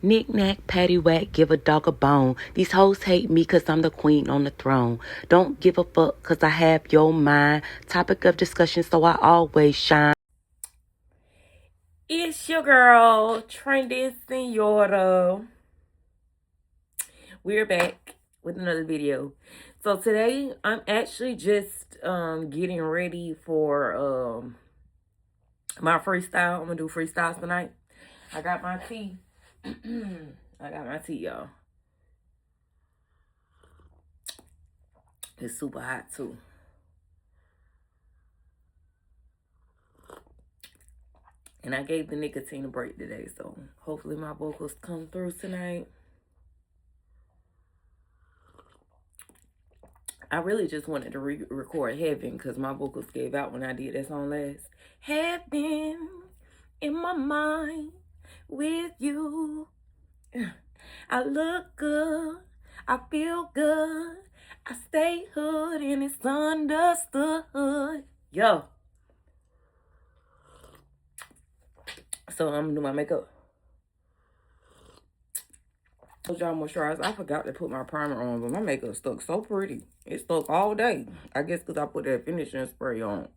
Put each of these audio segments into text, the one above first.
Knick knack, paddywhack, give a dog a bone. These hoes hate me cause I'm the queen on the throne. Don't give a fuck cause I have your mind. Topic of discussion so I always shine. It's your girl, Trendy Señora. We're back with another video. So today I'm actually just getting ready for my freestyle. I'm gonna do freestyles tonight. I got my tea. I got my tea, y'all. It's super hot too. And I gave the nicotine a break today, so hopefully my vocals come through tonight. I really just wanted to record Heaven because my vocals gave out when I did that song last. Heaven in my mind with you. I look good. I feel good. I stay hood and it's understood. Yo. So I'm gonna do my makeup. I told y'all moisturize. I forgot to put my primer on, but my makeup stuck so pretty. It stuck all day. I guess because I put that finishing spray on.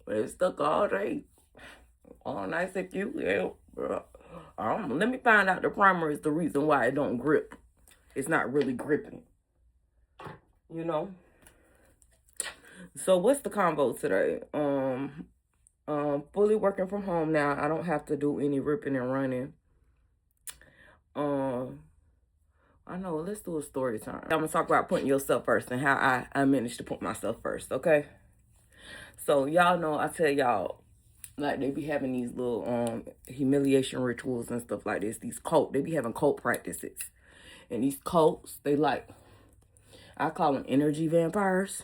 But it stuck all day. All nice and cute. Yeah, bro. Let me find out the primer is the reason why it don't grip. It's not really gripping. You know? So what's the combo today? Fully working from home now. I don't have to do any ripping and running. I know, let's do a story time. I'm gonna talk about putting yourself first and how I managed to put myself first, okay? So y'all know I tell y'all, like they be having these little humiliation rituals and stuff like this. These they be having cult practices. And these cults, they like, I call them energy vampires.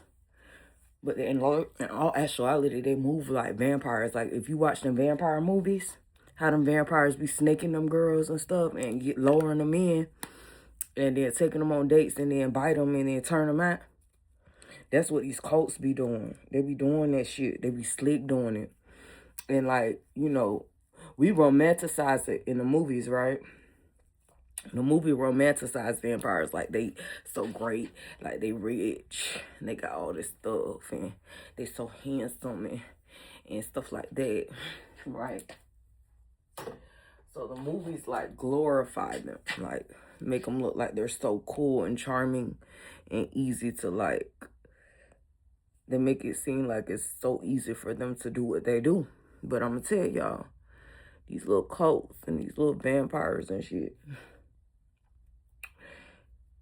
But in all actuality, they move like vampires. Like, if you watch them vampire movies, how them vampires be snaking them girls and stuff and get lowering them in and then taking them on dates and then bite them and then turn them out. That's what these cults be doing. They be doing that shit. They be slick doing it. And, like, you know, we romanticize it in the movies, right? The movie romanticized vampires like they so great, like they rich, and they got all this stuff, and they so handsome and stuff like that, right? So the movies like glorify them, like make them look like they're so cool and charming and easy to like. They make it seem like it's so easy for them to do what they do. But I'm gonna tell y'all, these little cults and these little vampires and shit,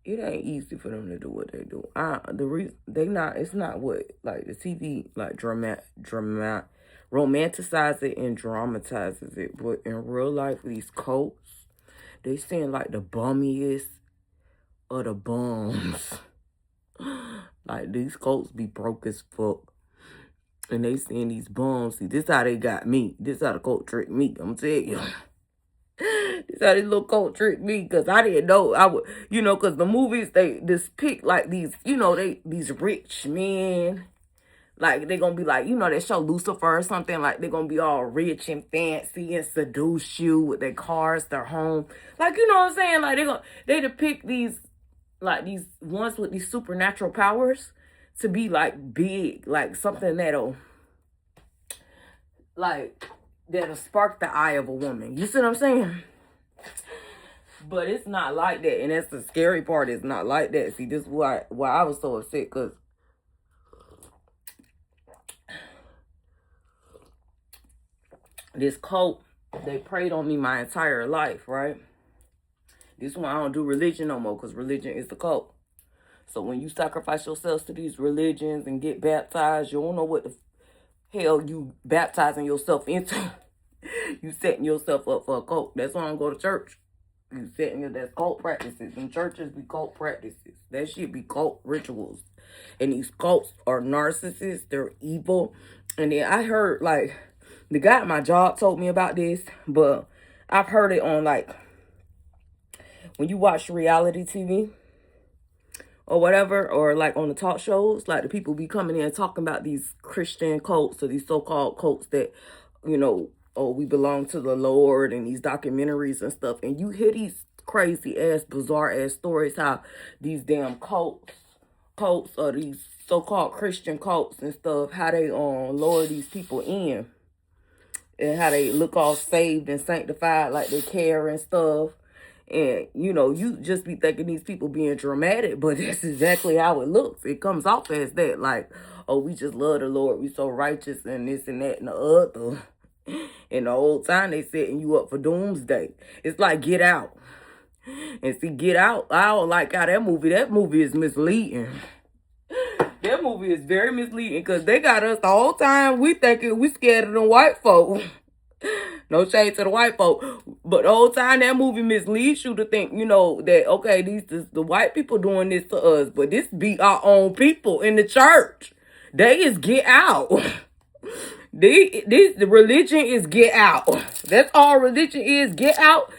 it ain't easy for them to do what they do. The reason it's not what like the TV like romanticizes it and dramatizes it, but in real life, these cults, they seem like the bummiest of the bums. Like these cults be broke as fuck, and they seeing these bums. See, this how they got me. This how the cult tricked me. I'm telling you. This how this little cult tricked me, because I didn't know I would, you know, because the movies, they depict like these, you know, these rich men, like they gonna be like, you know, they show Lucifer or something, like they're gonna be all rich and fancy and seduce you with their cars, their home, like, you know what I'm saying, like they depict these, like these ones with these supernatural powers to be like big, like something that'll spark the eye of a woman. You see what I'm saying? But it's not like that, and that's the scary part. It's not like that. See, this is why I was so upset, because this cult, they preyed on me my entire life, right? This is why I don't do religion no more, because religion is the cult. So when you sacrifice yourselves to these religions and get baptized, you don't know what the hell you baptizing yourself into. You setting yourself up for a cult. That's why I don't go to church. You setting that's cult practices. And churches be cult practices. That shit be cult rituals. And these cults are narcissists. They're evil. And then I heard, like, the guy at my job told me about this, but I've heard it on, like, when you watch reality TV or whatever, or like on the talk shows, like the people be coming in and talking about these Christian cults or these so-called cults that, you know, oh, we belong to the Lord, and these documentaries and stuff. And you hear these crazy ass, bizarre ass stories how these damn cults or these so-called Christian cults and stuff, how they lure these people in, and how they look all saved and sanctified like they care and stuff. And, you know, you just be thinking these people being dramatic, but that's exactly how it looks. It comes off as that, like, oh, we just love the Lord. We so righteous and this and that and the other. In the old time, they setting you up for doomsday. It's like Get Out. And see, Get Out, I don't like how that movie is misleading. That movie is very misleading because they got us the whole time. We thinking we scared of the white folk. No shade to the white folk. But the whole time that movie misleads you to think, you know, that, okay, the white people doing this to us, but this be our own people in the church. They is Get Out. The religion is Get Out. That's all religion is. Get out.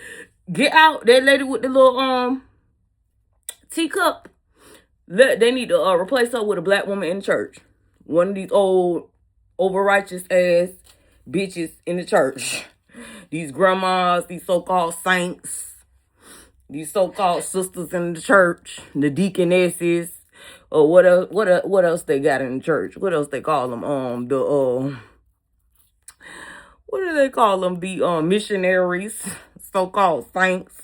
Get out. That lady with the little teacup. They need to replace her with a black woman in the church. One of these old, over righteous ass bitches in the church. These grandmas, these so-called saints, these so-called sisters in the church, the deaconesses, or what else they got in the church? What else they call them? What do they call them? The missionaries, so-called saints.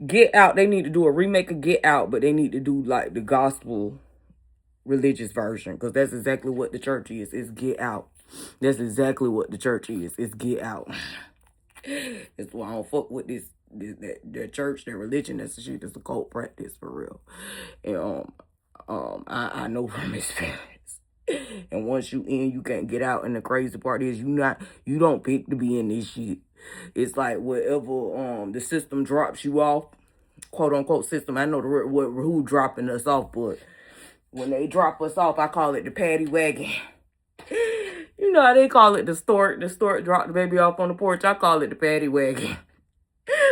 Get Out. They need to do a remake of Get Out, but they need to do like the gospel religious version, because that's exactly what the church is. It's Get Out. That's exactly what the church is. It's Get Out. That's why I don't fuck with the church, their religion. That's shit. It's a cult practice for real. And I know from experience. And once you in, you can't get out. And the crazy part is you don't pick to be in this shit. It's like whatever the system drops you off, quote unquote system. I know who dropping us off, but when they drop us off, I call it the paddy wagon. You know how they call it the stork. The stork dropped the baby off on the porch. I call it the paddy wagon.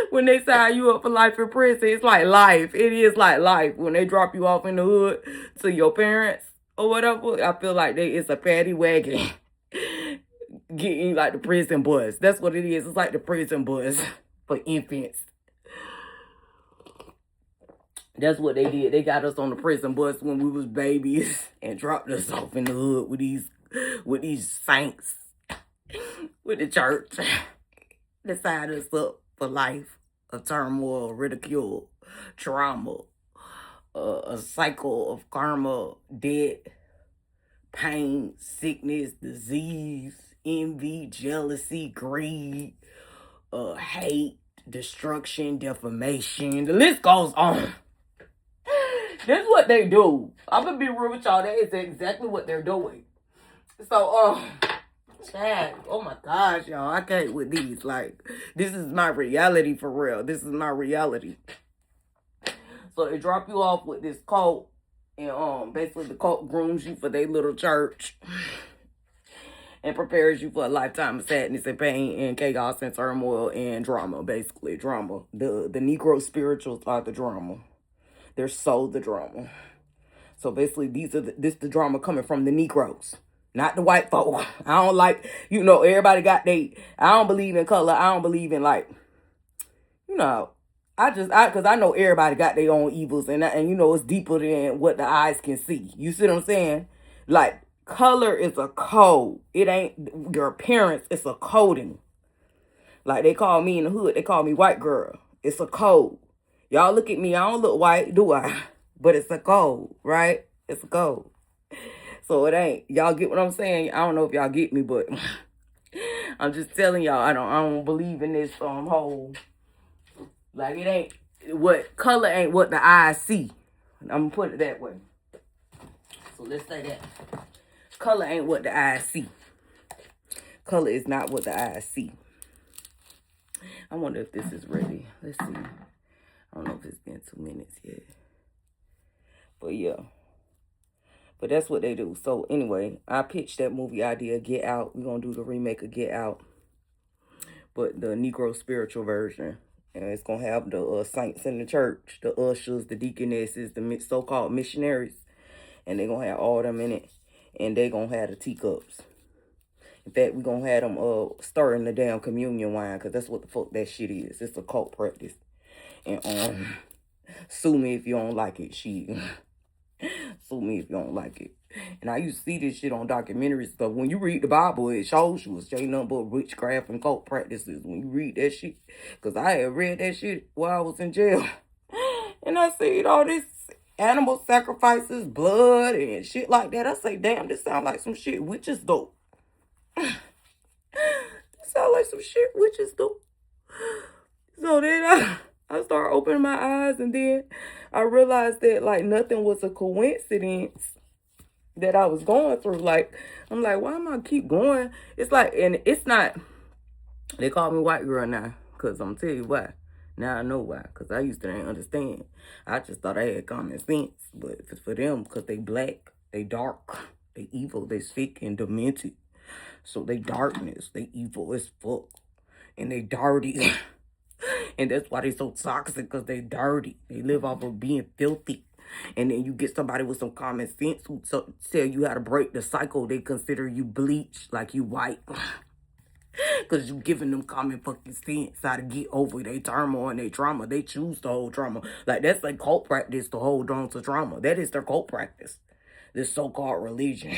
When they sign you up for life in prison, it's like life. It is like life. When they drop you off in the hood to your parents or whatever, I feel like it's a paddy wagon. Getting like the prison bus. That's what it is. It's like the prison bus for infants. That's what they did. They got us on the prison bus when we was babies and dropped us off in the hood with these saints, with the church. They signed us up for life of turmoil, ridicule, trauma, a cycle of karma, death, pain, sickness, disease, envy, jealousy, greed, hate, destruction, defamation. The list goes on. That's what they do. I'm gonna be real with y'all. That is exactly what they're doing. So, Chad, oh my gosh, y'all, I can't with these. Like, this is my reality for real. This is my reality. So they drop you off with this cult, and basically the cult grooms you for their little church and prepares you for a lifetime of sadness and pain and chaos and turmoil and drama. Basically, drama. The Negro spirituals are the drama. They're so the drama. So basically, this the drama coming from the Negroes, not the white folk. I don't like, you know, everybody got I don't believe in color. I don't believe in, like, you know, because I know everybody got their own evils, and you know, it's deeper than what the eyes can see. You see what I'm saying? Like, color is a code. It ain't your appearance. It's a coding. Like, they call me in the hood, they call me white girl. It's a code. Y'all look at me, I don't look white, do I? But it's a code, right? It's a code. So it ain't. Y'all get what I'm saying? I don't know if y'all get me, but I'm just telling y'all, I don't believe in this whole, like, it ain't, what color ain't what the eyes see. I'm gonna put it that way. So let's say that. Color ain't what the eyes see. Color is not what the eyes see. I wonder if this is ready. Let's see. I don't know if it's been 2 minutes yet. But yeah. But that's what they do. So anyway, I pitched that movie idea, Get Out. We're going to do the remake of Get Out. But the Negro spiritual version. And it's going to have the saints in the church, the ushers, the deaconesses, the so-called missionaries. And they're going to have all them in it. And they're going to have the teacups. In fact, we gonna have them stirring the damn communion wine, because that's what the fuck that shit is. It's a cult practice. And sue me if you don't like it, shit. Sue me if you don't like it. And I used to see this shit on documentaries. So when you read the Bible, it shows you it's ain't nothing but witchcraft and cult practices when you read that shit. Because I had read that shit while I was in jail. And I seen all this animal sacrifices, blood, and shit like that. I say, damn, this sound like some shit witches do. This sound like some shit witches do. So then I started opening my eyes, and then I realized that, like, nothing was a coincidence that I was going through. Like, I'm like, why am I keep going? It's like, and it's not, they call me white girl now, because I'm tell you why. Now I know why, because I used to not understand. I just thought I had common sense. But for them, because they black, they dark, they evil, they sick and demented. So they darkness, they evil as fuck, and they dirty. And that's why they so toxic, because they dirty. They live off of being filthy. And then you get somebody with some common sense who tell you how to break the cycle. They consider you bleach, like you white. Because you giving them common fucking sense how to get over their turmoil and their trauma. They choose to hold trauma. Like, that's their cult practice, to hold on to trauma. That is their cult practice. This so-called religion.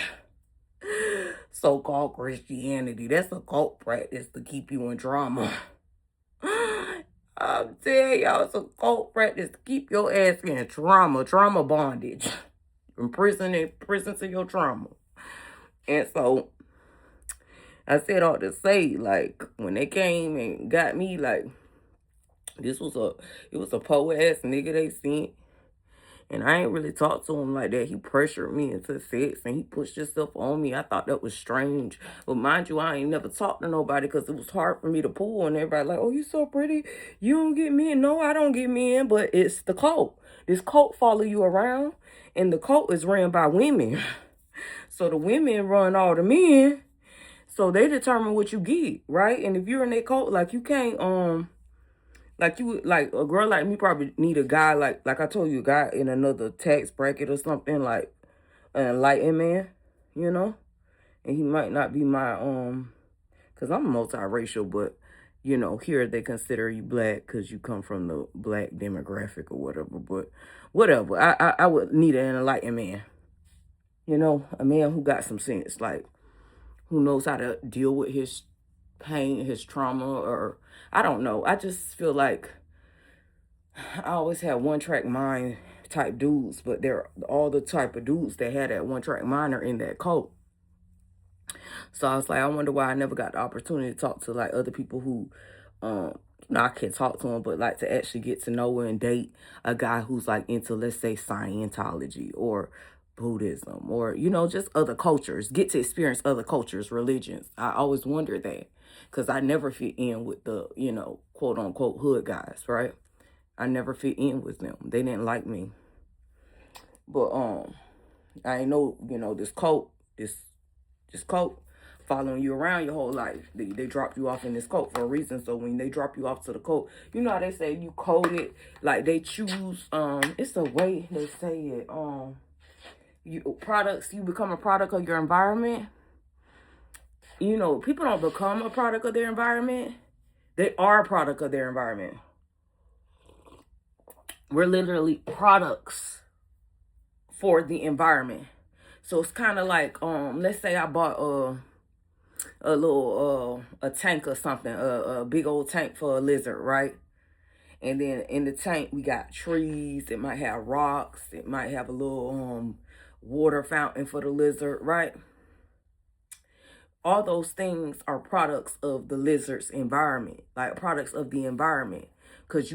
So-called Christianity. That's a cult practice to keep you in trauma. I'm telling y'all, it's a cult practice to keep your ass in trauma bondage. From prison to your trauma. And so, I said all to say, like, when they came and got me, like, it was a po-ass nigga they sent. And I ain't really talked to him like that. He pressured me into sex and he pushed himself on me. I thought that was strange. But mind you, I ain't never talked to nobody because it was hard for me to pull. And everybody like, oh, you so pretty. You don't get me in. No, I don't get me in. But it's the cult. This cult follow you around. And the cult is ran by women. So the women run all the men. So they determine what you get, right? And if you're in that cult, like, you can't, like a girl like me probably need a guy, like I told you, a guy in another tax bracket or something, like an enlightened man, you know? And he might not be my, because I'm multiracial, but, you know, here they consider you black because you come from the black demographic or whatever. But whatever, I would need an enlightened man, you know? A man who got some sense, like, who knows how to deal with his pain, his trauma, or I don't know. I just feel like I always had one-track mind type dudes, but they're all the type of dudes that had that one-track mind are in that cult. So I was like, I wonder why I never got the opportunity to talk to, like, other people who, I can't talk to them, but like to actually get to know and date a guy who's like into, let's say, Scientology or Buddhism or, you know, just other cultures, get to experience other cultures, religions. I always wondered that because I never fit in with the, you know, quote unquote hood guys, right? I never fit in with them. They didn't like me. But I know, you know, this cult following you around your whole life. They drop you off in this cult for a reason. So when they drop you off to the cult, you know how they say you coded, like they choose, it's a way they say it, you become a product of your environment. You know, people don't become a product of their environment. They are a product of their environment. We're literally products for the environment. So it's kind of like, let's say I bought a little a tank or something, a big old tank for a lizard, right? And then in the tank we got trees. It might have rocks. It might have a little water fountain for the lizard, right? All those things are products of the lizard's environment, like products of the environment. Because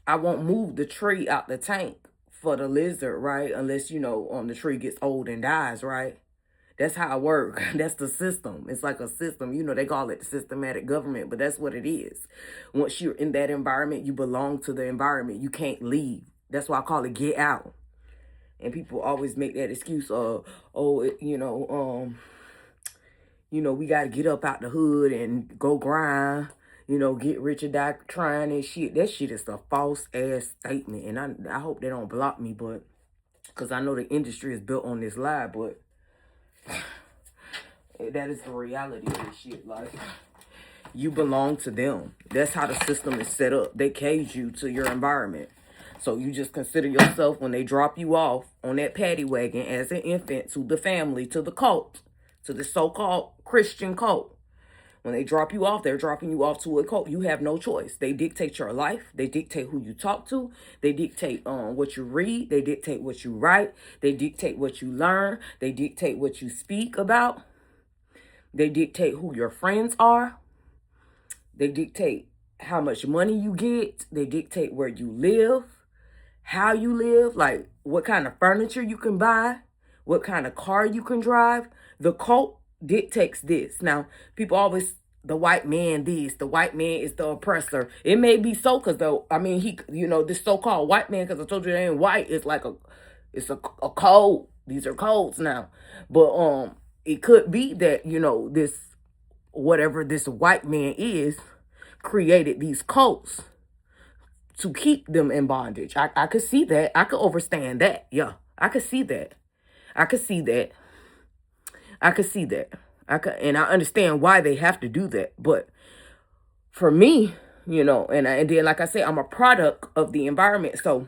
I won't move the tree out the tank for the lizard, right? Unless, you know, the tree gets old and dies, right? That's how it works. That's the system. It's like a system. You know, they call it systematic government, but that's what it is. Once you're in that environment, you belong to the environment. You can't leave. That's why I call it get out. And people always make that excuse of, we got to get up out the hood and go grind, you know, get rich or die trying and shit. That shit is a false ass statement. And I hope they don't block me, but because I know the industry is built on this lie, but That is the reality of this shit. Like, you belong to them. That's how the system is set up. They cage you to your environment. So you just consider yourself, when they drop you off on that paddy wagon as an infant, to the family, to the cult, to the so-called Christian cult. When they drop you off, they're dropping you off to a cult. You have no choice. They dictate your life. They dictate who you talk to. They dictate what you read. They dictate what you write. They dictate what you learn. They dictate what you speak about. They dictate who your friends are. They dictate how much money you get. They dictate where you live, how you live, like what kind of furniture you can buy, what kind of car you can drive. The cult dictates this. Now, people always, the white man this, the white man is the oppressor. It may be so, because though, I mean, he, you know, this so-called white man, because I told you they ain't white, it's like it's a code. These are codes now. But it could be that, you know, this, whatever this white man is, created these cults to keep them in bondage. I could see that. I could understand that. Yeah, I could see that. I could see that. I could see that. And I understand why they have to do that. But for me, you know, and then, like I said, I'm a product of the environment. So,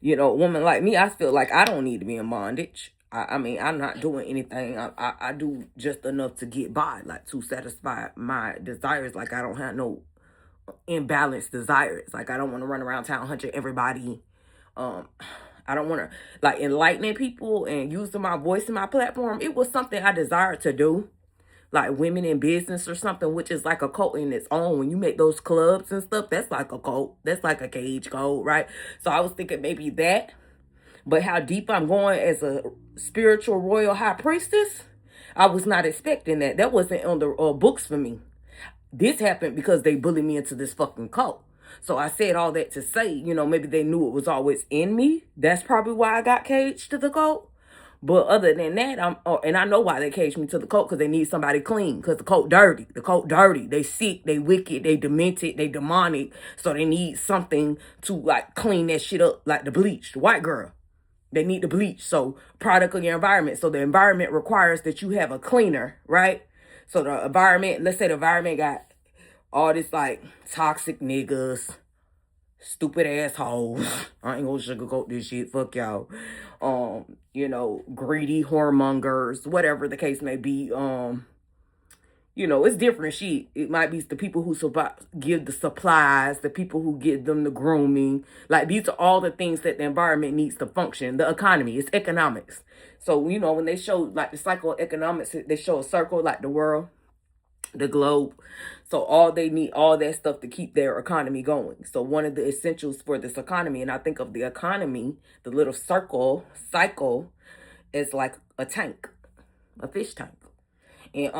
you know, a woman like me, I feel like I don't need to be in bondage. I mean, I'm not doing anything. I do just enough to get by, like to satisfy my desires. Like, I don't have no imbalanced desires. Like, I don't want to run around town hunting everybody. I don't want to, like, enlightening people and using my voice and my platform. It was something I desired to do, like women in business or something, which is like a cult in its own. When you make those clubs and stuff, that's like a cult. That's like a cage code, right? So I was thinking maybe that. But how deep I'm going as a spiritual royal high priestess, I was not expecting that. That wasn't on the books for me. This happened because they bullied me into this fucking cult. So I said all that to say, you know, maybe they knew it was always in me. That's probably why I got caged to the cult. But other than that, and I know why they caged me to the cult, because they need somebody clean, because the cult dirty. The cult dirty. They sick, they wicked, they demented, they demonic. So they need something to, like, clean that shit up, like the bleach, the white girl. They need the bleach. So, product of your environment. So the environment requires that you have a cleaner, right? So the environment, let's say the environment got all this, like, toxic niggas, stupid assholes. I ain't gonna sugarcoat this shit. Fuck y'all. You know, greedy whoremongers, whatever the case may be. You know, it's different shit. It might be the people who give the supplies, the people who give them the grooming. Like, these are all the things that the environment needs to function. The economy, it's economics. So, you know, when they show, like, the cycle of economics, they show a circle, like the world, the globe. So all they need, all that stuff to keep their economy going. So one of the essentials for this economy, and I think of the economy, the little cycle, is like a tank, a fish tank. And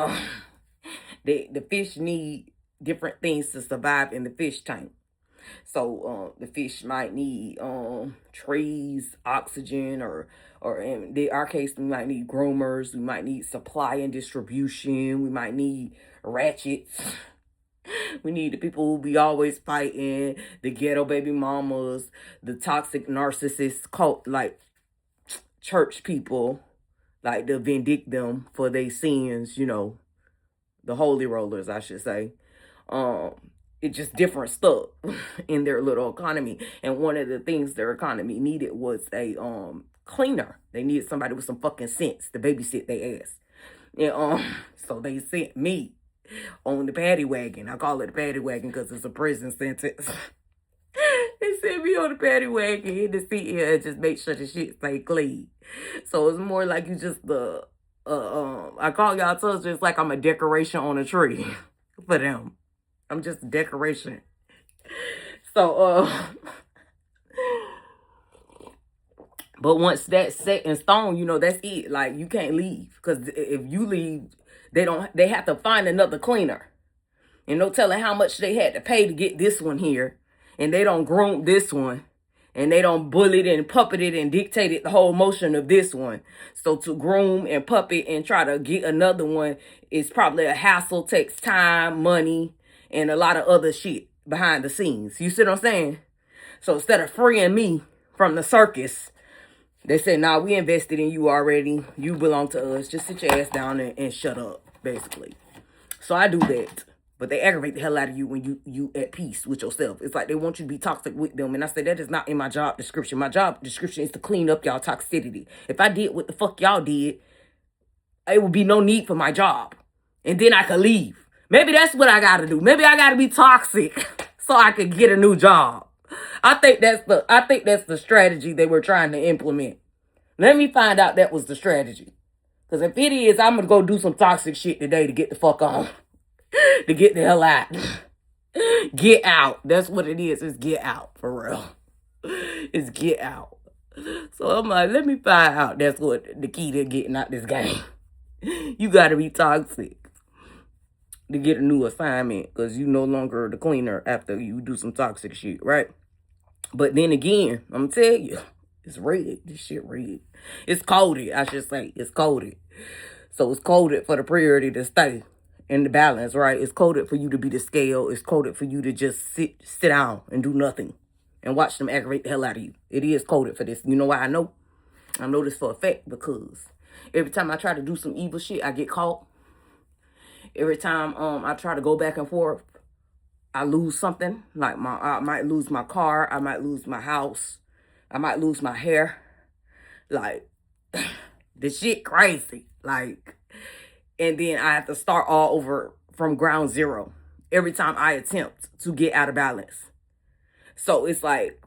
the fish need different things to survive in the fish tank. So the fish might need trees, oxygen, or in our case, we might need groomers. We might need supply and distribution. We might need ratchets. We need the people who be always fighting, the ghetto baby mamas, the toxic narcissist cult, like church people, like to vindict them for their sins, you know, the holy rollers, I should say. It's just different stuff in their little economy. And one of the things their economy needed was a cleaner. They needed somebody with some fucking sense to babysit their ass. And so they sent me on the paddy wagon. I call it the paddy wagon because it's a prison sentence. They sent me on the paddy wagon in the seat here and just make sure the shit stay clean. So it's more like you just I call y'all touch just like I'm a decoration on a tree for them. I'm just a decoration. So but once that's set in stone, you know, that's it. Like, you can't leave, because if you leave, they have to find another cleaner. And no telling how much they had to pay to get this one here. And they don't groom this one. And they don't bully it and puppet it and dictate it the whole motion of this one. So to groom and puppet and try to get another one is probably a hassle, takes time, money, and a lot of other shit behind the scenes. You see what I'm saying? So instead of freeing me from the circus, They say, nah, we invested in you already. You belong to us. Just sit your ass down and shut up, basically. So I do that. But they aggravate the hell out of you when you at peace with yourself. It's like they want you to be toxic with them. And I say that is not in my job description. My job description is to clean up y'all toxicity. If I did what the fuck y'all did, it would be no need for my job. And then I could leave. Maybe that's what I gotta do. Maybe I gotta be toxic so I could get a new job. I think that's the strategy they were trying to implement. Let me find out that was the strategy. Because if it is, I'm gonna go do some toxic shit today to get the fuck on. To get the hell out. Get out. That's what it is. It's get out, for real. It's get out. So I'm like, let me find out that's what the key to getting out this game. You gotta be toxic to get a new assignment, because you no longer the cleaner after you do some toxic shit, right? But then again, I'm gonna tell you, it's red. This shit red. It's coded, I should say. It's coded. So it's coded for the priority to stay in the balance, right? It's coded for you to be the scale. It's coded for you to just sit down and do nothing and watch them aggravate the hell out of you. It is coded for this. You know why I know? I know this for a fact, because every time I try to do some evil shit, I get caught. Every time I try to go back and forth, I lose something. Like I might lose my car. I might lose my house. I might lose my hair. Like, this shit crazy. Like, and then I have to start all over from ground zero every time I attempt to get out of balance. So it's like,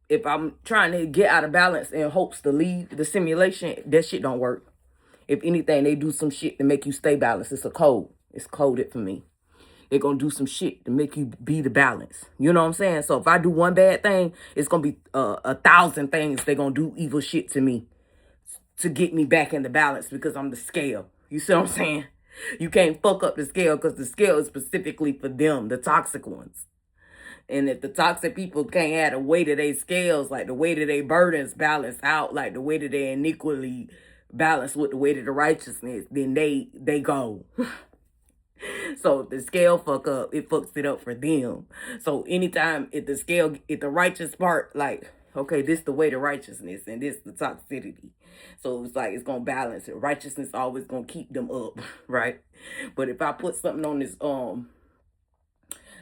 if I'm trying to get out of balance in hopes to leave the simulation, that shit don't work. If anything, they do some shit to make you stay balanced. It's a code. It's coded for me. They're going to do some shit to make you be the balance. You know what I'm saying? So if I do one bad thing, it's going to be 1,000 things they're going to do evil shit to me to get me back in the balance, because I'm the scale. You see what I'm saying? You can't fuck up the scale, because the scale is specifically for them, the toxic ones. And if the toxic people can't add a weight of their scales, like the weight of their burdens balance out, like the weight of their iniquity balance with the weight of the righteousness, then they go. So if the scale fuck up, it fucks it up for them. So anytime if the righteous part, like, okay, this the way to righteousness and this the toxicity. So it's like, it's going to balance it. Righteousness always going to keep them up, right? But if I put something on this,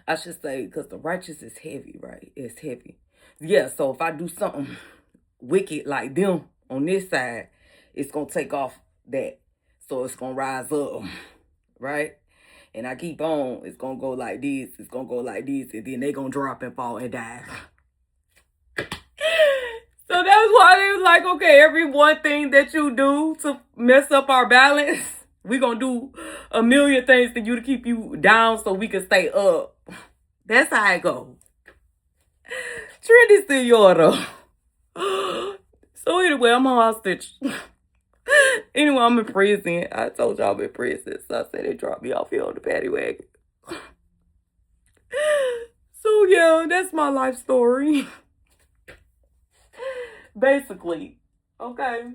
I should say, because the righteous is heavy, right? It's heavy. Yeah, so if I do something wicked like them on this side, it's going to take off that. So it's going to rise up, right? And I keep on, it's going to go like this, it's going to go like this, and then they going to drop and fall and die. So that's why they was like, okay, every one thing that you do to mess up our balance, we're going to do a million things for you to keep you down so we can stay up. That's how it goes. Trendy Señora. So anyway, I'm on hostage. Anyway, I'm in prison. I told y'all I'm in prison. So I said they dropped me off here on the paddy wagon. So yeah, that's my life story. Basically. Okay.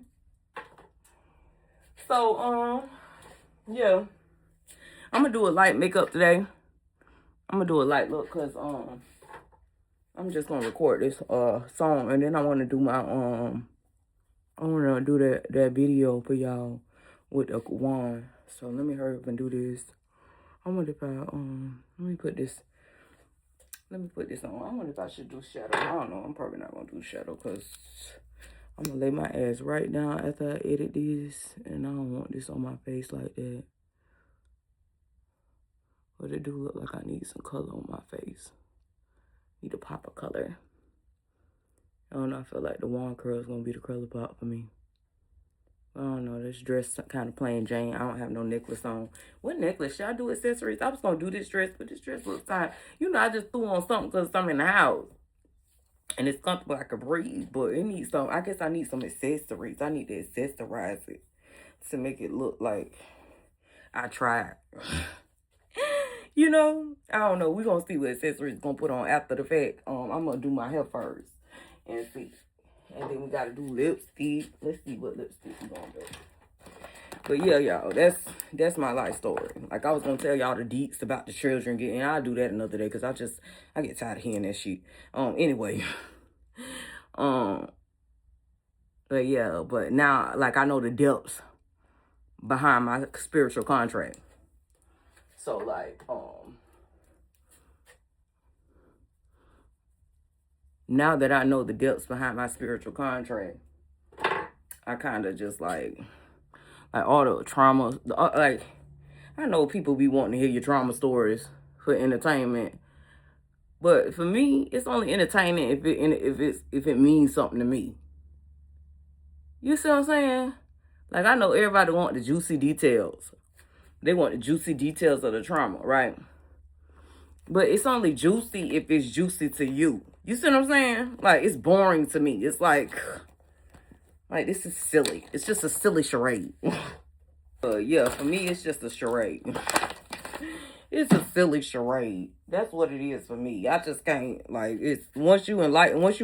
So, yeah. I'm gonna do a light makeup today. I'm gonna do a light look, because I'm just gonna record this song, and then I wanna do my I wanna do that video for y'all with a QUEAN. So let me hurry up and do this. I wonder if I let me put this on. I wonder if I should do shadow. I don't know. I'm probably not gonna do shadow, because I'm gonna lay my ass right down after I edit this, and I don't want this on my face like that. But it do look like I need some color on my face. Need a pop of color. I don't know. I feel like the wand curl is gonna be the color pop for me. I don't know. This dress kind of plain Jane. I don't have no necklace on. What necklace? Should I do accessories? I was gonna do this dress, but this dress looks fine. You know, I just threw on something because I'm in the house. And it's comfortable, I can breathe, but it needs some, I guess I need some accessories. I need to accessorize it to make it look like I tried. You know, I don't know. We're going to see what accessories going to put on after the fact. I'm going to do my hair first and see. And then we got to do lipstick. Let's see what lipstick we're going to do. But yeah, y'all, that's my life story. Like, I was going to tell y'all the deets about the children getting, I'll do that another day, because I get tired of hearing that shit. Anyway, But yeah, but now, like, I know the depths behind my spiritual contract. So, like, now that I know the depths behind my spiritual contract, I kind of just, like all the trauma, like, I know people be wanting to hear your trauma stories for entertainment. But for me, it's only entertaining if it means something to me. You see what I'm saying? Like, I know everybody want the juicy details. They want the juicy details of the trauma, right? But it's only juicy if it's juicy to you. You see what I'm saying? Like, it's boring to me. It's like this is silly. It's just a silly charade. Yeah, for me, it's just a charade. It's a silly charade. That's what it is for me. I just can't, like, it's once you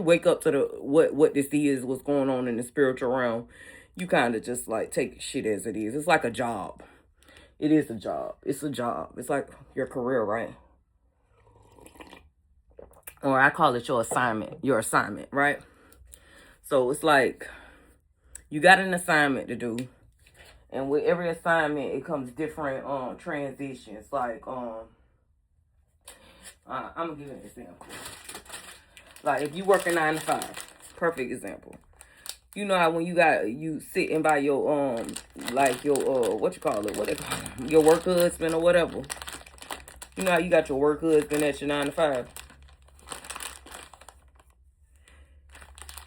wake up to the what this is, what's going on in the spiritual realm, you kind of just like take shit as it is. It's like a job. It is a job. It's a job. It's like your career, right? Or I call it your assignment, right? So it's like you got an assignment to do. And with every assignment, it comes different transitions. Like, I'm gonna give you an example. Like, if you work a 9 to 5, perfect example. You know how when you sitting by your like your what you call it? What they call it? Your work husband or whatever. You know how you got your work husband at your 9 to 5.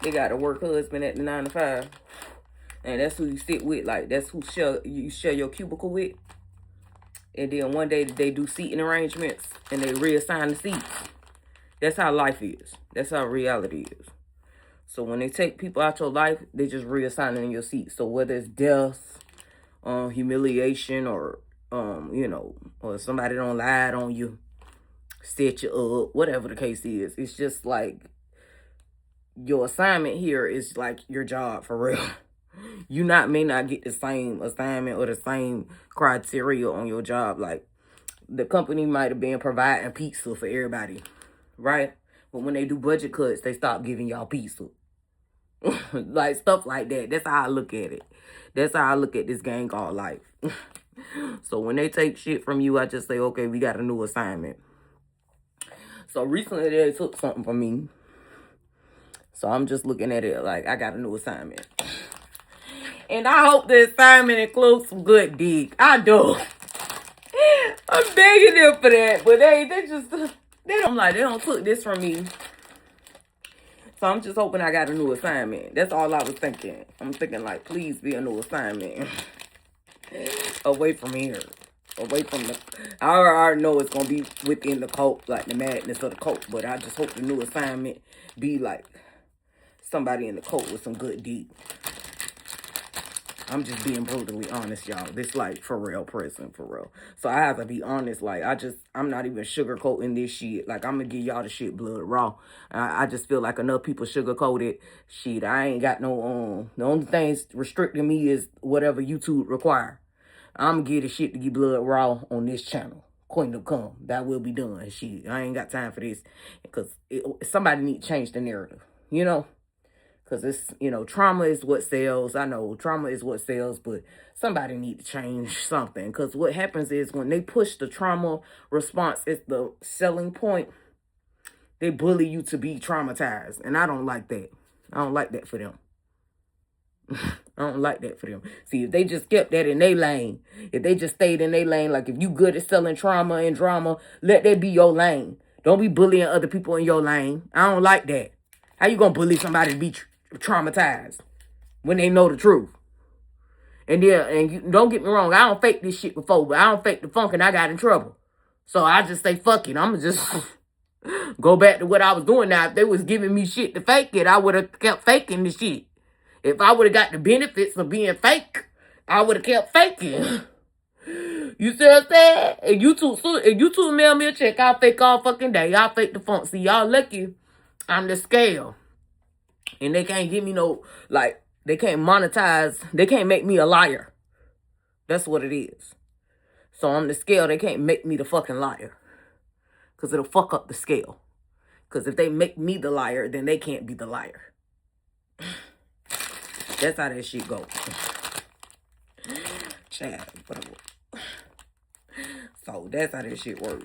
They got a work husband at the 9 to 5. And that's who you sit with. Like, that's who you share your cubicle with. And then one day they do seating arrangements and they reassign the seats. That's how life is. That's how reality is. So when they take people out your life, they just reassigning your seats. So whether it's death, humiliation, or or somebody don't lie on you, set you up, whatever the case is, it's just like your assignment here is like your job for real. You may not get the same assignment or the same criteria on your job. Like, the company might have been providing pizza for everybody, right? But when they do budget cuts, they stop giving y'all pizza. Like, stuff like that. That's how I look at it. That's how I look at this game called life. So when they take shit from you, I just say, okay, we got a new assignment. So recently they took something from me. So I'm just looking at it like I got a new assignment. And I hope the assignment includes some good dick. I do. I'm begging them for that. But I'm like, they don't took this from me. So I'm just hoping I got a new assignment. That's all I was thinking. I'm thinking, like, please be a new assignment. Away from here. Away from I already know it's going to be within the cult, like the madness of the cult. But I just hope the new assignment be like somebody in the cult with some good deed. I'm just being brutally honest, y'all. This, like, for real prison, for real. So I have to be honest. Like, I'm not even sugarcoating this shit. Like, I'm going to give y'all the shit blood raw. I just feel like enough people sugarcoat it. Shit, I ain't got no, the only things restricting me is whatever YouTube require. I'm going to give the shit to get blood raw on this channel. Kingdom come. That will be done. Shit, I ain't got time for this. Because somebody need to change the narrative, you know? Because it's, trauma is what sells. I know trauma is what sells, but somebody need to change something. Because what happens is when they push the trauma response as the selling point, they bully you to be traumatized. And I don't like that. I don't like that for them. I don't like that for them. See, if they just kept that in their lane, if they just stayed in their lane, like if you good at selling trauma and drama, let that be your lane. Don't be bullying other people in your lane. I don't like that. How you going to bully somebody to be traumatized when they know the truth? And don't get me wrong, I don't fake this shit before, but I don't fake the funk and I got in trouble. So I just say, fuck it, I'm just go back to what I was doing. Now, if they was giving me shit to fake it, I would have kept faking the shit. If I would have got the benefits of being fake, I would have kept faking. You see what I'm saying? And YouTube mail me a check, I'll fake all fucking day. I'll fake the funk. See, y'all lucky I'm the scale. And they can't give me no, like, they can't monetize. They can't make me a liar. That's what it is. So on the scale, they can't make me the fucking liar. Because it'll fuck up the scale. Because if they make me the liar, then they can't be the liar. That's how that shit go. Child, whatever. So that's how that shit work.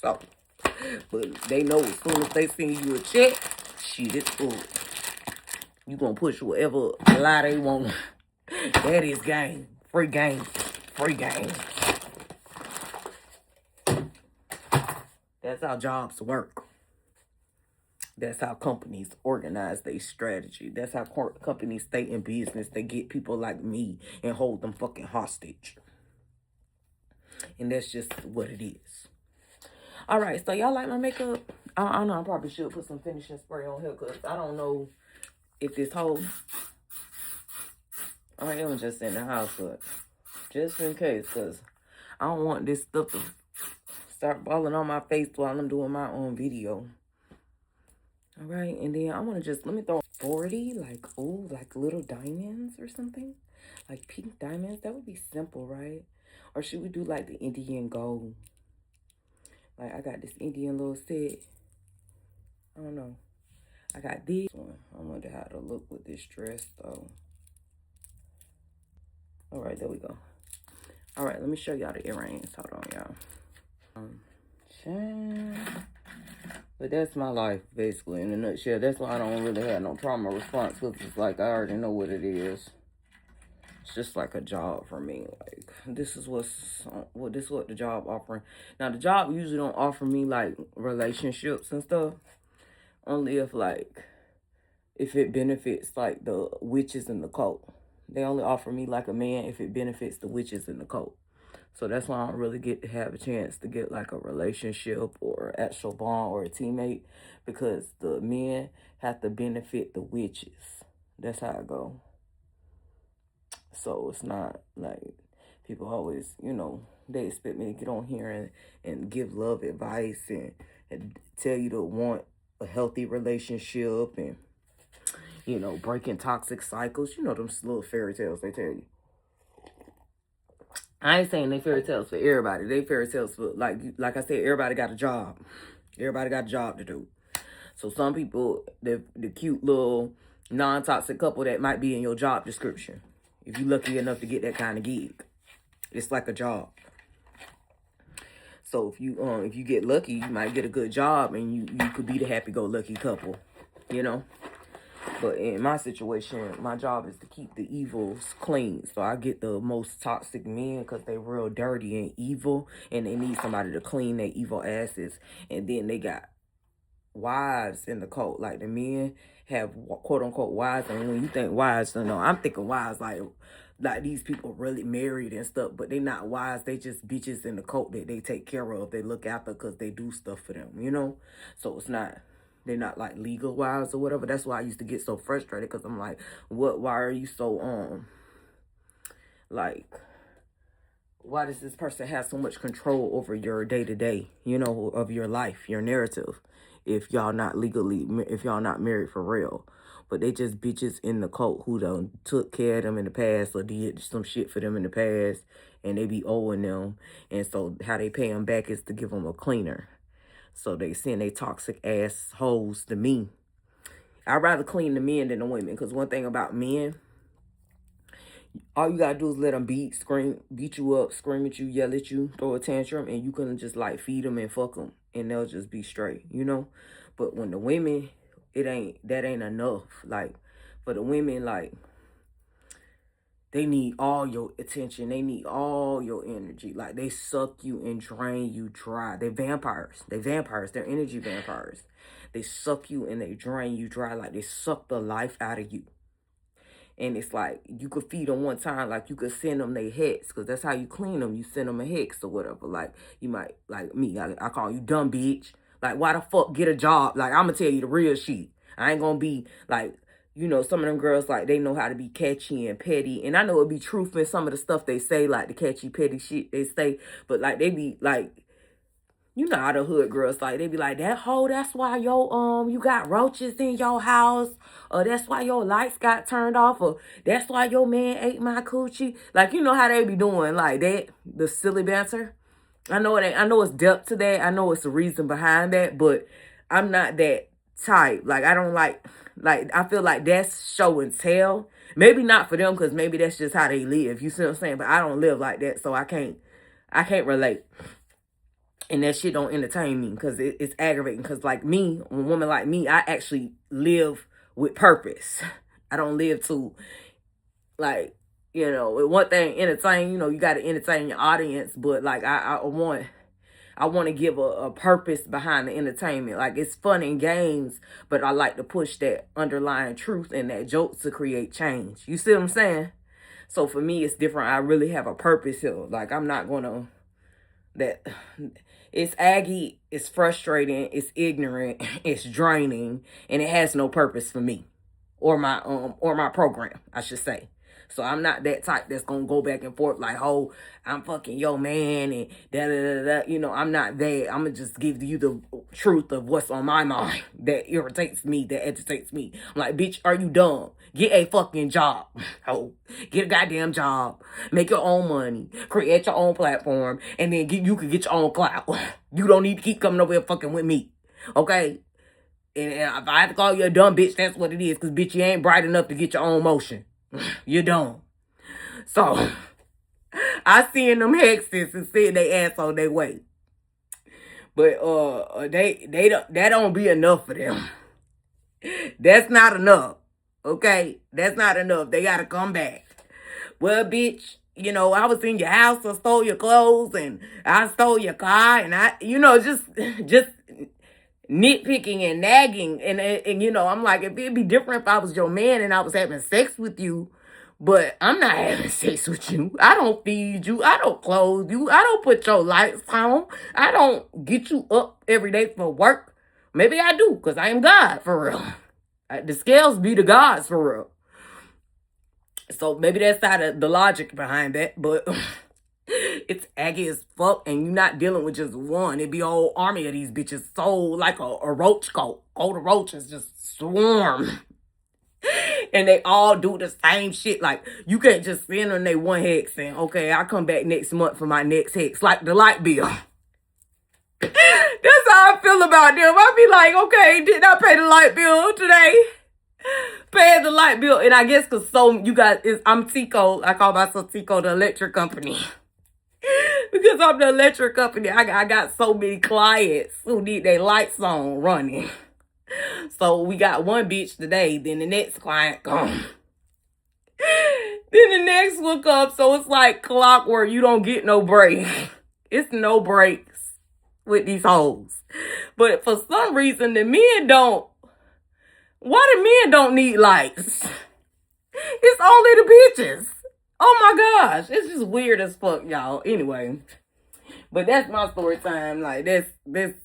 So, but they know as soon as they send you a check, shit, it's full. You gonna push whatever lie they want. That is game. Free game. Free game. That's how jobs work. That's how companies organize their strategy. That's how companies stay in business. They get people like me and hold them fucking hostage. And that's just what it is. All right, so y'all like my makeup? I know I probably should put some finishing spray on here because I don't know if this whole... I am just in the house, but just in case, because I don't want this stuff to start balling on my face while I'm doing my own video. All right, and then I want to just, let me throw 40, like, oh, like little diamonds or something. Like pink diamonds. That would be simple, right? Or should we do like the Indian gold? Like, I got this Indian little set. I don't know. I got this one. I wonder how to look with this dress, though. All right, there we go. All right, let me show y'all the earrings. Hold on, y'all. But that's my life, basically, in a nutshell. That's why I don't really have no trauma response, because it's like I already know what it is. It's just like a job for me. Like, this is what the job offering. Now, the job usually don't offer me, like, relationships and stuff. Only if it benefits, like, the witches in the cult. They only offer me, like, a man if it benefits the witches in the cult. So that's why I don't really get to have a chance to get, like, a relationship or actual bond or a teammate. Because the men have to benefit the witches. That's how it go. So it's not, like, people always, you know, they expect me to get on here and give love advice and tell you to want a healthy relationship and, you know, breaking toxic cycles. You know, them little fairy tales they tell you. I ain't saying they fairy tales for everybody. They fairy tales for, like I said, everybody got a job. Everybody got a job to do. So some people, the cute little non-toxic couple that might be in your job description. If you're lucky enough to get that kind of gig. It's like a job. So if you get lucky, you might get a good job and you could be the happy-go-lucky couple. You know? But in my situation, my job is to keep the evils clean. So I get the most toxic men because they real dirty and evil. And they need somebody to clean their evil asses. And then they got wives in the cult. Like, the men have quote-unquote wives. And when you think wives, you know, I'm thinking wives like these people really married and stuff. But they not wives. They just bitches in the cult that they take care of. They look after because they do stuff for them, you know? So it's not... They're not, like, legal wives or whatever. That's why I used to get so frustrated. Because I'm like, why are you so, like, why does this person have so much control over your day-to-day, you know, of your life, your narrative, if y'all not married for real? But they just bitches in the cult who done took care of them in the past or did some shit for them in the past. And they be owing them. And so how they pay them back is to give them a cleaner. So they send they toxic ass hoes to me. I'd rather clean the men than the women. Because one thing about men, all you gotta do is let them beat you up, scream at you, yell at you, throw a tantrum, and you can just, like, feed them and fuck them. And they'll just be straight, you know? But when the women, that ain't enough. Like, for the women, like, they need all your attention. They need all your energy. Like, they suck you and drain you dry. They're vampires. They're vampires. They're energy vampires. They suck you and they drain you dry. Like, they suck the life out of you. And it's like, you could feed them one time. Like, you could send them their hex. Because that's how you clean them. You send them a hex or whatever. Like, you might, like me, I call you dumb bitch. Like, why the fuck get a job? Like, I'm going to tell you the real shit. I ain't going to be, like... You know, some of them girls, like, they know how to be catchy and petty. And I know it be truth in some of the stuff they say, like, the catchy, petty shit they say. But, like, they be, like, you know how the hood girls, like, they be like, that hoe, that's why you got roaches in your house. Or that's why your lights got turned off. Or that's why your man ate my coochie. Like, you know how they be doing, like, that, the silly banter. I know it's depth to that. I know it's a reason behind that. But I'm not that type. Like, I don't like, I feel like that's show and tell. Maybe not for them, because maybe that's just how they live. You see what I'm saying? But I don't live like that, so I can't relate. And that shit don't entertain me, because it's aggravating. Because like me, a woman like me, I actually live with purpose. I don't live to, like, you know, one thing, entertain, you know, you got to entertain your audience. But like, I want to give a purpose behind the entertainment. Like, it's fun and games, but I like to push that underlying truth and that joke to create change. You see what I'm saying? So for me, it's different. I really have a purpose here. Like, I'm not going to, that it's aggy, it's frustrating, it's ignorant, it's draining, and it has no purpose for me or my program, I should say. So I'm not that type that's gonna go back and forth like, oh, I'm fucking your man and da da da da. You know, I'm not that. I'm gonna just give you the truth of what's on my mind that irritates me, that agitates me. I'm like, bitch, are you dumb? Get a fucking job. Oh, get a goddamn job. Make your own money. Create your own platform, and then you can get your own clout. You don't need to keep coming over here fucking with me, okay? And if I have to call you a dumb bitch, that's what it is. Because, bitch, you ain't bright enough to get your own motion. You don't. So, I seen them hexes and seen they ass on their way. But, that don't be enough for them. That's not enough. Okay? That's not enough. They gotta come back. Well, bitch, you know, I was in your house, I stole your clothes, and I stole your car, and I, you know, just nitpicking and nagging, and you know, I'm like, if it'd be different if I was your man and I was having sex with you, but I'm not having sex with you. I don't feed you. I don't clothe you. I don't put your lights on. I don't get you up every day for work. Maybe I do, because I am God, for real. The scales be the gods, for real. So maybe that's not the logic behind that, but it's aggy as fuck, and you're not dealing with just one. It be a whole army of these bitches, so like a roach coat. All the roaches just swarm. And they all do the same shit. Like, you can't just send them they one hex and, okay, I'll come back next month for my next hex. Like the light bill. That's how I feel about them. I be like, okay, didn't I pay the light bill today? Pay the light bill. And I guess because you guys, I'm Tico. I call myself Tico, the electric company. Because I'm the electric company, I got so many clients who need their lights on running. So we got one bitch today, then the next client comes. Then the next one comes. So it's like clockwork. You don't get no break. It's no breaks with these hoes. But for some reason, the men don't. Why the men don't need lights? It's only the bitches. Oh my gosh. It's just weird as fuck, y'all. Anyway. But that's my story time. Like, that's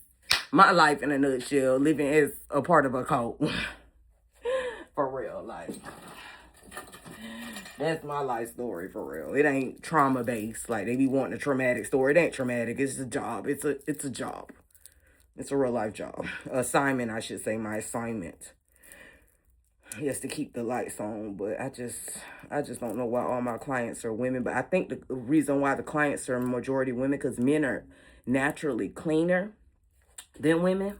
my life in a nutshell. Living as a part of a cult. For real. Like, that's my life story, for real. It ain't trauma based. Like, they be wanting a traumatic story. It ain't traumatic. It's a job. It's a job. It's a real life job. Assignment, I should say. My assignment. Yes, to keep the lights on. But I just don't know why all my clients are women. But I think the reason why the clients are majority women, because men are naturally cleaner than women.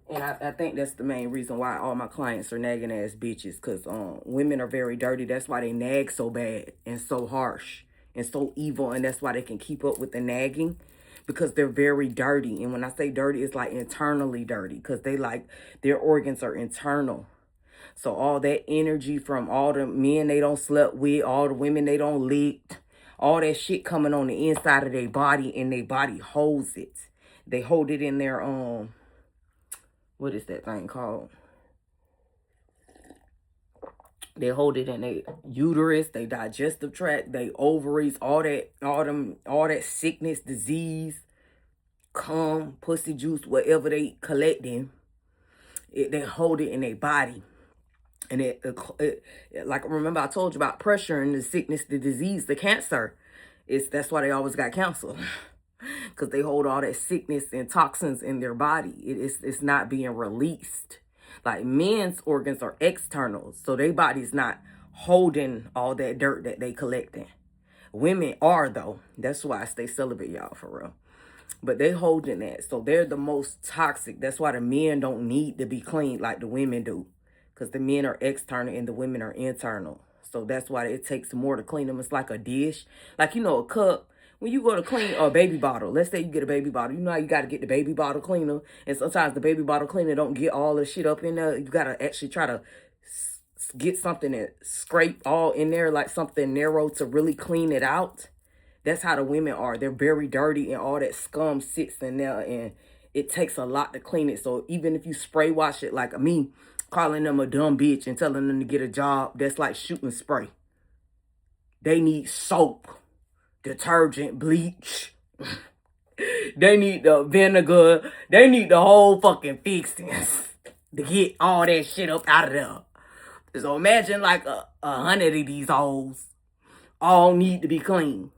And I think that's the main reason why all my clients are nagging ass bitches. Because women are very dirty. That's why they nag so bad and so harsh and so evil. And that's why they can keep up with the nagging. Because they're very dirty. And when I say dirty, it's like internally dirty. Because their organs are internal. So all that energy from all the men they don't slept with, all the women they don't licked, all that shit coming on the inside of their body, and their body holds it. They hold it in their, what is that thing called? They hold it in their uterus, their digestive tract, their ovaries, all that sickness, disease, cum, pussy juice, whatever they collecting, they hold it in their body. And it, like, remember I told you about pressure and the sickness, the disease, the cancer. That's why they always got cancer. Because they hold all that sickness and toxins in their body. It's not being released. Like, men's organs are external. So their body's not holding all that dirt that they collecting. Women are, though. That's why I stay celibate, y'all, for real. But they holding that. So they're the most toxic. That's why the men don't need to be clean like the women do. Because the men are external and the women are internal. So that's why it takes more to clean them. It's like a dish. Like, you know, a cup. When you go to clean a baby bottle, let's say you get a baby bottle. You know how you got to get the baby bottle cleaner. And sometimes the baby bottle cleaner don't get all the shit up in there. You got to actually try to get something that scrape all in there, like something narrow to really clean it out. That's how the women are. They're very dirty and all that scum sits in there, and it takes a lot to clean it. So even if you spray wash it, like me calling them a dumb bitch and telling them to get a job, that's like shooting spray. They need soap, detergent, bleach. They need the vinegar. They need the whole fucking fixings to get all that shit up out of there. So imagine like 100 of these hoes all need to be clean.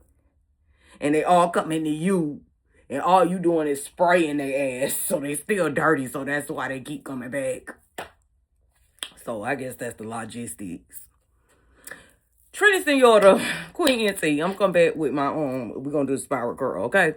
And they all coming to you. And all you doing is spraying their ass. So they still dirty. So that's why they keep coming back. So I guess that's the logistics. Trinity Señora, Queen NT. I'm coming back with my own. We're going to do the Spiral Girl, okay?